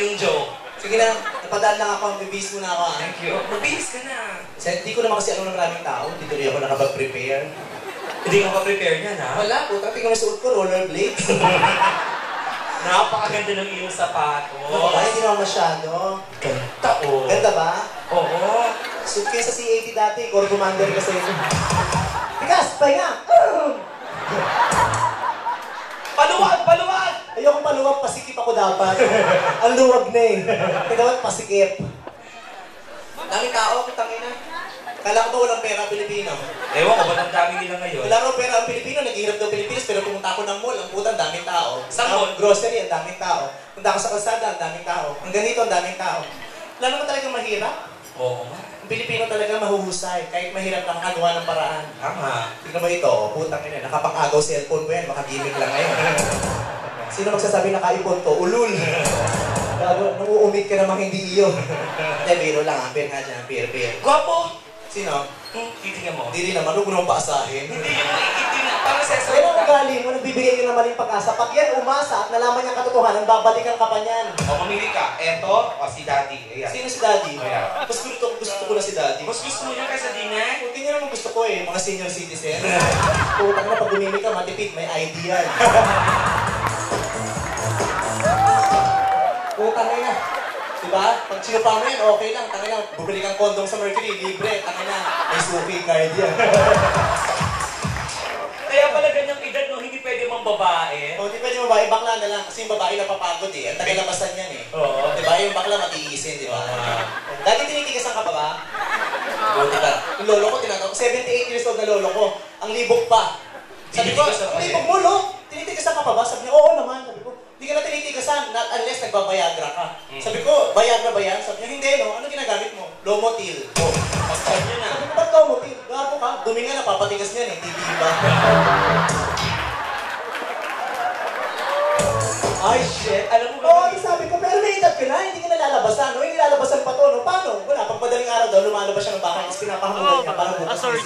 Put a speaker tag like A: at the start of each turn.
A: yung joke.
B: Sige na, napadaan lang ako. Bibihis muna ako.
A: Thank you. Mabihis ka na.
B: Hindi ko naman kasi ano ng maraming tao. Hindi tuloy ako nakapag-prepare.
A: Hindi ka pa-prepare niyan, ha?
B: Wala po. Tapos yung nasuot ko, rollerblades.
A: Napakaganda ng iyong sapatos.
B: Ano ba? Hindi naman masyado.
A: Ganda, oh.
B: Ganda ba?
A: Oo.
B: Suit kayo sa C-80 dati. Core commander kasi. Tigas! Pahinga!
A: Paluwag! Paluwag!
B: Ayoko paluwag, pasikip ako dapat. Ang luwag na eh. Kaya dapat pasikip. Daming tao, kitangin na. Kala ko ba walang pera ang Pilipino?
A: Ewan ko, ba't ang dami nila ngayon?
B: Wala raw pera ang Pilipino, naghihirap daw Pilipinas, pero pumunta ako ng mall, ang puta, ang daming tao.
A: Saan mall?
B: Grocery, ang daming tao. Punta ako sa kalsada, ang daming tao. Ang ganito, ang daming tao. Wala naman talagang mahirap.
A: Oo nga.
B: Ang Pilipino talaga mahuhusay, kahit mahirap lang kagawa ng paraan.
A: Tama.
B: Tignan mo ito, putang ina, nakapang-agaw cellphone ko yan, makagimik lang ngayon. Sino magsasabi na ka-iPhone to? Ulul! Gago, nang-uumit ka namang hindi iyo. Hindi, biro lang ha, beer nga dyan, beer.
A: Gwapo!
B: Sino?
A: Titingnan mo.
B: Hindi rin naman, huwag mo naman paasahin.
A: Hindi yung maiitin na. Parang sesa.
B: Kaya ang ugali mo, nagbibigay ka ng maling pag-asa. Pag yan umasa at nalaman niyang katotohanan, babalikan ka pa niyan.
A: O, mamili ka. Eto, o si Daddy. Ayan.
B: Sino si Daddy?
A: Ayan.
B: Mas gusto ko na si Daddy.
A: Mas gusto mo niya kaysa Dinay?
B: Hindi niya naman gusto ko eh, mga senior citizen. Putang na, pag bumili ka, matipid, may ID yan. Putang na. Diba? Pag sinupa mo yan, okay lang. Tangin na, bumili kang kondom sa Mercury, libre. Tangin na, may suki card yan.
A: Kaya pala ganyang edad, no? Hindi pwede mang babae.
B: O, di pwede babae, bakla na lang. Kasi yung babae napapagod eh. Ang tagalabasan yan eh.
A: Oo.
B: Diba? Yung bakla matiisin, diba? Dati tinitigasan ka pa ba? Oo, diba? Yung lolo ko, tinatawag. 78 years old na lolo ko. Ang libog pa. Sabi ko,
A: Tinitigasan
B: ang
A: pa
B: libog mo, lo? Tinitigasan ka pa ba? Sabi niya, oo naman. Sabi ko, hindi ka na tinitigasan, not unless nagbabayagra ka. Sabi ko, Viagra ba yan? Sabi niya, hindi, no? Ano ginagamit mo? Lomotil. Oh, pasal niya na. Sabi ko, ba't Lomotil? Gapo ka? Dumi nga, napapatigas niyan eh. Hindi ba? Ay, shit.
A: Alam mo ba?
B: Oo, sabi ko, pero may edad ka na, hindi ka nalalabasan. No? Yung nilalabasan pa to, no? Paano? Wala, pag madaling araw daw, lumalabas siya ng bahay, tapos pinapahamulan niya para bukas.
C: Sorry.